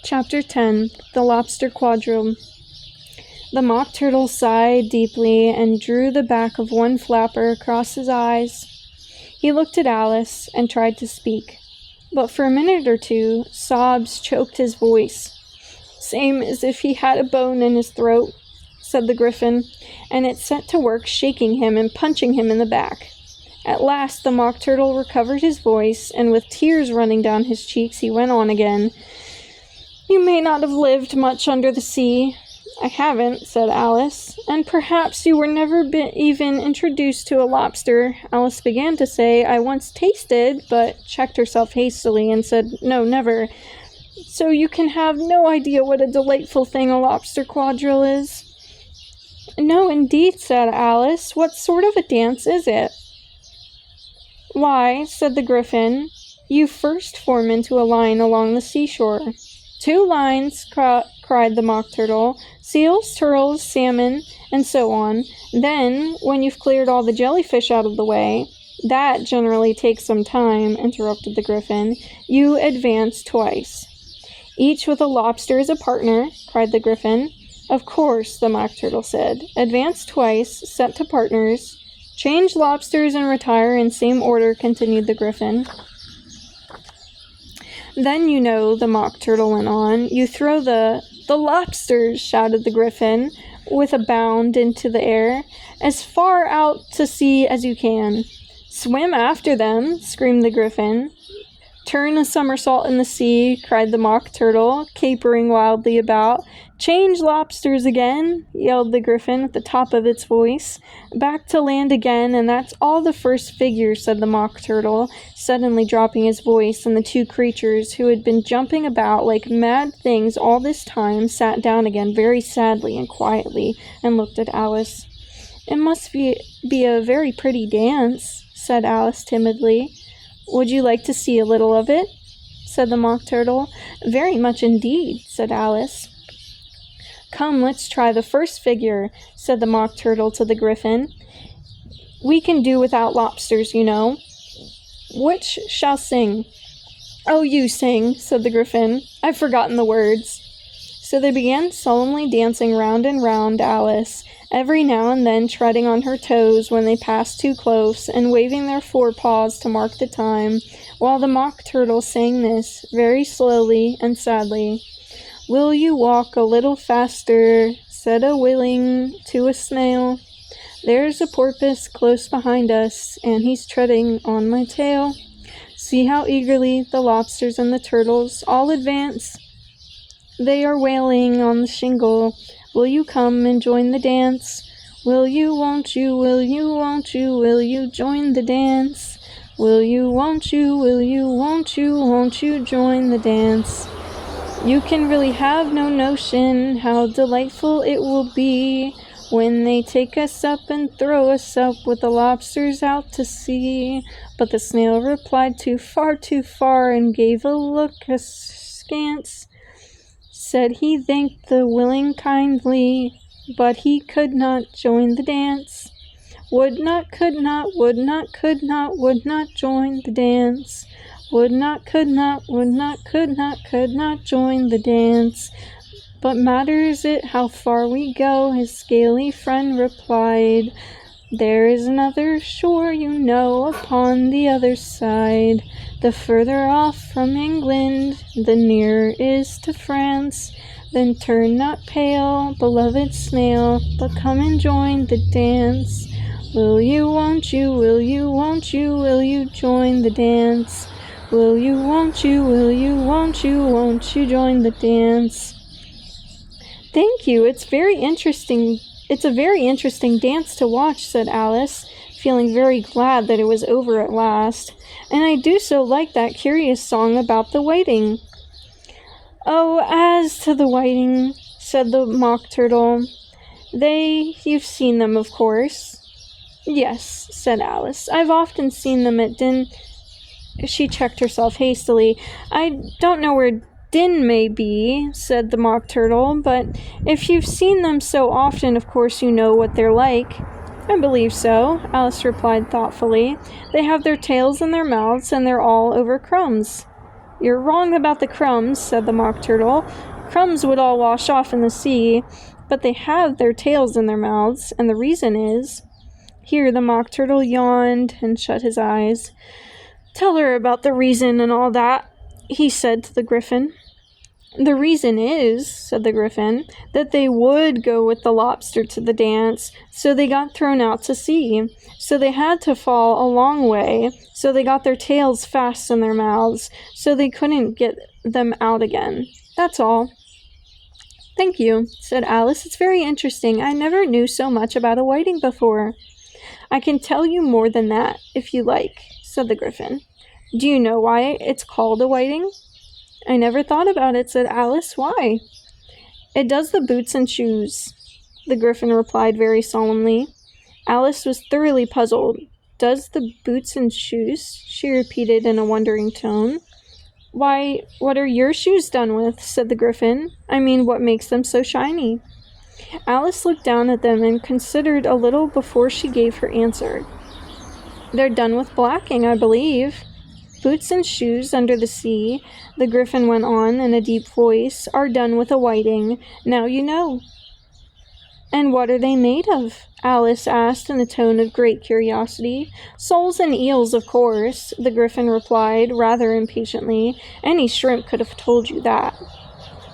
Chapter 10. The Lobster Quadrille. The Mock Turtle sighed deeply and drew the back of one flapper across his eyes. He looked at Alice and tried to speak, but for a minute or two, sobs choked his voice. "Same as if he had a bone in his throat," said the Gryphon, and it set to work shaking him and punching him in the back. At last the Mock Turtle recovered his voice, and with tears running down his cheeks, he went on again. "You may not have lived much under the sea." "I haven't," said Alice. "And perhaps you were never even introduced to a lobster." Alice began to say, "I once tasted," but checked herself hastily and said, "No, never." "So you can have no idea what a delightful thing a lobster quadrille is?" "No, indeed," said Alice. "What sort of a dance is it?" "Why," said the Gryphon, "you first form into a line along the seashore." "Two lines," cried the Mock Turtle. "Seals, turtles, salmon, and so on. Then, when you've cleared all the jellyfish out of the way—" "That generally takes some time," interrupted the Gryphon. "You advance twice." "Each with a lobster as a partner," cried the Gryphon. "Of course," the Mock Turtle said. "Advance twice, set to partners. Change lobsters and retire in same order," continued the Gryphon. "Then, you know," the Mock Turtle went on, "you throw the lobsters," shouted the Gryphon, with a bound into the air, "as far out to sea as you can." "Swim after them," screamed the Gryphon. "Turn a somersault in the sea," cried the Mock Turtle, capering wildly about. "Change lobsters again," yelled the Gryphon at the top of its voice. "Back to land again, and that's all the first figure," said the Mock Turtle, suddenly dropping his voice, and the two creatures, who had been jumping about like mad things all this time, sat down again very sadly and quietly, and looked at Alice. "It must be a very pretty dance," said Alice timidly. "Would you like to see a little of it?" said the Mock Turtle. "Very much indeed," said Alice. "Come, let's try the first figure," said the Mock Turtle to the Gryphon. "We can do without lobsters, you know. Which shall sing?" "Oh, you sing," said the Gryphon. "I've forgotten the words." So they began solemnly dancing round and round Alice, every now and then treading on her toes when they passed too close, and waving their forepaws to mark the time, while the Mock Turtle sang this, very slowly and sadly. "Will you walk a little faster?" said a willing to a snail. "There's a porpoise close behind us, and he's treading on my tail. See how eagerly the lobsters and the turtles all advance. They are wailing on the shingle. Will you come and join the dance? Will you, won't you, will you, won't you, will you join the dance? Will you, won't you, will you, won't you join the dance? You can really have no notion how delightful it will be when they take us up and throw us up with the lobsters out to sea." But the snail replied too far, and gave a look askance. Said he thanked the willing kindly, but he could not join the dance. Would not, could not, would not, could not, would not join the dance. Would not, could not, would not, could not join the dance. "But matters it how far we go?" his scaly friend replied. "There is another shore, you know, upon the other side. The further off from England, the nearer is to France. Then turn not pale, beloved snail, but come and join the dance. Will you, won't you, will you, won't you, will you join the dance? Will you, won't you, will you, won't you join the dance?" "Thank you, it's very interesting. It's a very interesting dance to watch," said Alice, feeling very glad that it was over at last. "And I do so like that curious song about the whiting." "Oh, as to the whiting," said the Mock Turtle, you've seen them, of course." "Yes," said Alice, "I've often seen them at She checked herself hastily. "I don't know where Din may be," said the Mock Turtle, "but if you've seen them so often, of course you know what they're like." "I believe so," Alice replied thoughtfully. "They have their tails in their mouths, and they're all over crumbs." You're wrong about the crumbs, said the Mock Turtle. Crumbs would all wash off in the sea, but they have their tails in their mouths, and the reason is... Here the Mock Turtle yawned and shut his eyes. Tell her about the reason and all that, he said to the Griffin. The reason is, said the Griffin, that they would go with the Lobster to the dance, so they got thrown out to sea. So they had to fall a long way, so they got their tails fast in their mouths, so they couldn't get them out again. That's all. Thank you, said Alice. It's very interesting. I never knew so much about a whiting before. I can tell you more than that, if you like, said the Griffin. Do you know why it's called a whiting? I never thought about it, said Alice. Why? It does the boots and shoes, the Griffin replied very solemnly. Alice was thoroughly puzzled. Does the boots and shoes? She repeated in a wondering tone. Why, what are your shoes done with? Said the Griffin. I mean, what makes them so shiny? Alice looked down at them and considered a little before she gave her answer. They're done with blacking, I believe. Boots and shoes under the sea, the Griffin went on in a deep voice, are done with a whiting. Now you know. And what are they made of? Alice asked in a tone of great curiosity. Soles and eels, of course, the Griffin replied rather impatiently. Any shrimp could have told you that.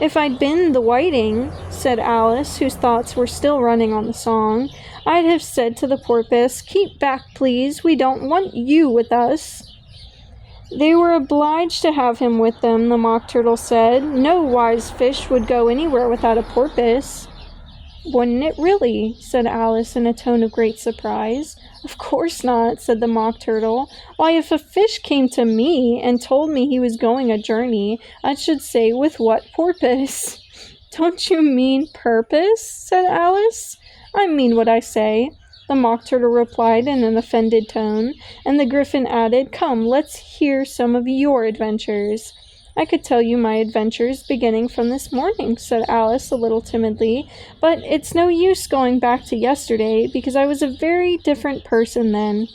If I'd been the whiting, said Alice, whose thoughts were still running on the song, I'd have said to the porpoise, keep back, please, we don't want you with us. They were obliged to have him with them, the Mock Turtle said. No wise fish would go anywhere without a porpoise. Wouldn't it really? Said Alice in a tone of great surprise. Of course not, said the Mock Turtle. Why, if a fish came to me and told me he was going a journey, I should say, with what porpoise? Don't you mean purpose? Said Alice. I mean what I say, the Mock Turtle replied in an offended tone, and the Griffin added, Come, let's hear some of your adventures. I could tell you my adventures beginning from this morning, said Alice a little timidly, but it's no use going back to yesterday, because I was a very different person then.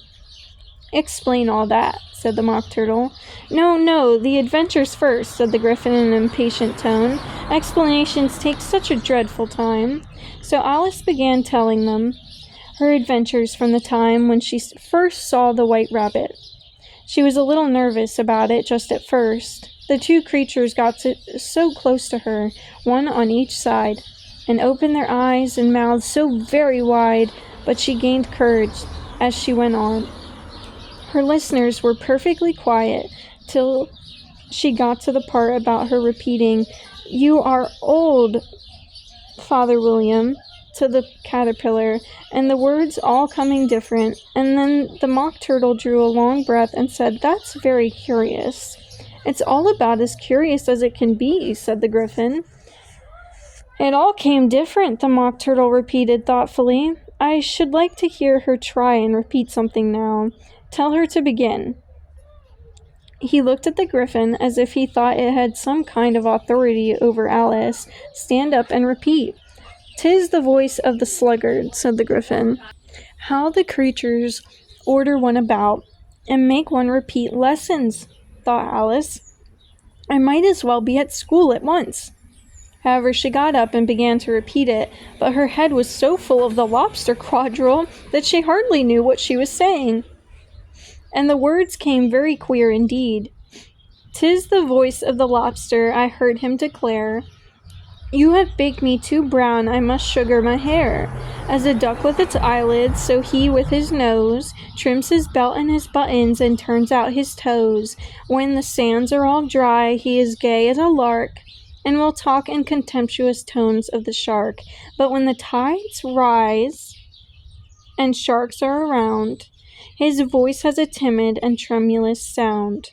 Explain all that, said the Mock Turtle. No, the adventures first, said the Griffin in an impatient tone. Explanations take such a dreadful time. So Alice began telling them her adventures from the time when she first saw the White Rabbit. She was a little nervous about it just at first. The two creatures got so close to her, one on each side, and opened their eyes and mouths so very wide, but she gained courage as she went on. Her listeners were perfectly quiet till she got to the part about her repeating, You are old, Father William, to the caterpillar, and the words all coming different, and then the Mock Turtle drew a long breath and said, That's very curious. It's all about as curious as it can be, said the Griffin. It all came different, the Mock Turtle repeated thoughtfully. I should like to hear her try and repeat something now. Tell her to begin. He looked at the Griffin as if he thought it had some kind of authority over Alice. Stand up and repeat. 'Tis the voice of the sluggard, said the Griffin. How the creatures order one about and make one repeat lessons, thought Alice. I might as well be at school at once. However, she got up and began to repeat it, but her head was so full of the lobster quadrille that she hardly knew what she was saying. And the words came very queer indeed. 'Tis the voice of the lobster, I heard him declare. You have baked me too brown, I must sugar my hair. As a duck with its eyelids, so he with his nose trims his belt and his buttons and turns out his toes. When the sands are all dry, he is gay as a lark, and will talk in contemptuous tones of the shark. But when the tides rise and sharks are around, his voice has a timid and tremulous sound.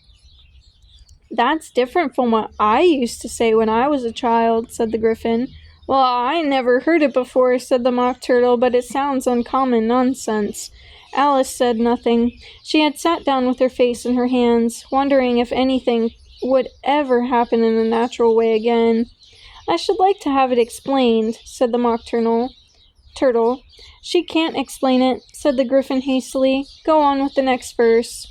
That's different from what I used to say when I was a child, said the Griffin. Well, I never heard it before, said the Mock Turtle, but it sounds uncommon nonsense. Alice said nothing. She had sat down with her face in her hands, wondering if anything would ever happen in a natural way again. I should like to have it explained, said the Mock Turtle. She can't explain it, said the Griffin hastily. Go on with the next verse.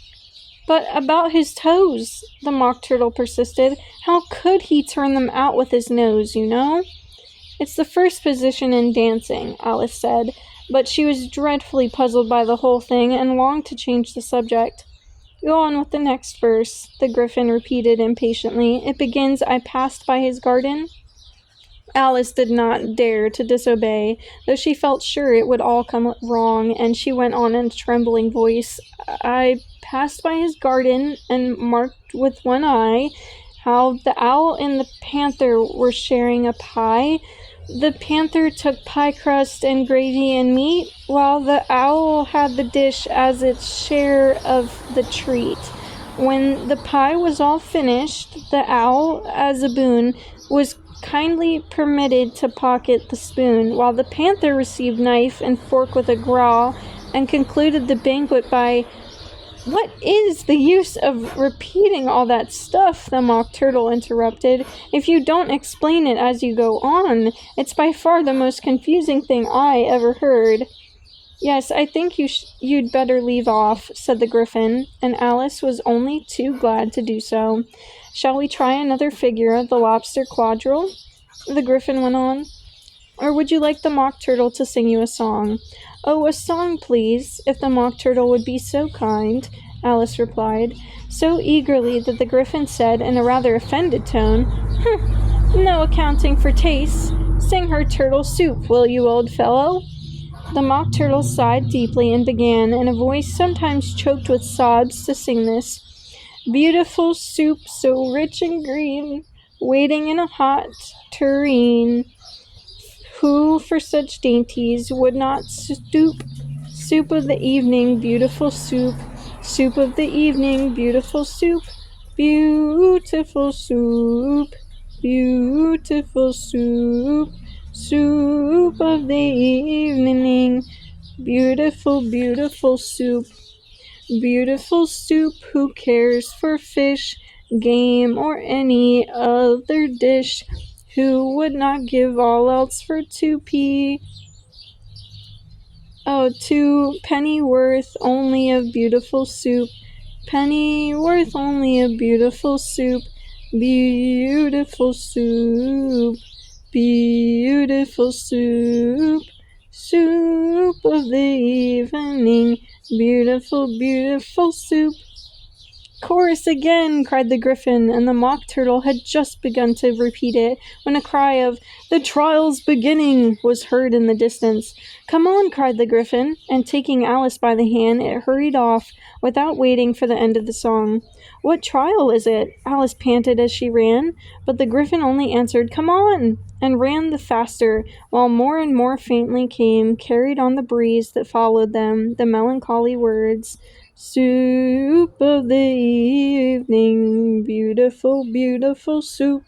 But about his toes, the Mock Turtle persisted. How could he turn them out with his nose, you know? It's the first position in dancing, Alice said, but she was dreadfully puzzled by the whole thing and longed to change the subject. Go on with the next verse, the Gryphon repeated impatiently. It begins, I passed by his garden. Alice did not dare to disobey, though she felt sure it would all come wrong, and she went on in a trembling voice. I passed by his garden and marked with one eye how the owl and the panther were sharing a pie. The panther took pie crust and gravy and meat, while the owl had the dish as its share of the treat. When the pie was all finished, the owl, as a boon, was kindly permitted to pocket the spoon, while the panther received knife and fork with a growl, and concluded the banquet by, What is the use of repeating all that stuff? The Mock Turtle interrupted. If you don't explain it as you go on, it's by far the most confusing thing I ever heard. Yes, I think you'd better leave off, said the Gryphon, and Alice was only too glad to do so. Shall we try another figure of the Lobster Quadrille? The Gryphon went on. Or would you like the Mock Turtle to sing you a song? Oh, a song, please, if the Mock Turtle would be so kind, Alice replied, so eagerly that the Gryphon said in a rather offended tone, No accounting for tastes. Sing her turtle soup, will you, old fellow? The Mock Turtle sighed deeply and began, in a voice sometimes choked with sobs, to sing this. Beautiful soup, so rich and green, waiting in a hot tureen. Who for such dainties would not stoop? Soup of the evening, beautiful soup. Soup of the evening, beautiful soup. Beautiful soup. Beautiful soup. Soup of the evening, beautiful, beautiful soup. Beautiful soup, who cares for fish, game, or any other dish? Who would not give all else for 2 pennyworth only of beautiful soup? Pennyworth only of beautiful soup. Beautiful soup. Beautiful soup. Soup of the evening. Beautiful, beautiful soup. Chorus again, cried the Gryphon, and the Mock Turtle had just begun to repeat it when a cry of, The trial's beginning, was heard in the distance. Come on, cried the Gryphon, and taking Alice by the hand, it hurried off, without waiting for the end of the song. What trial is it? Alice panted as she ran, but the Gryphon only answered, Come on, and ran the faster, while more and more faintly came, carried on the breeze that followed them, the melancholy words, Soup of the evening, beautiful, beautiful soup.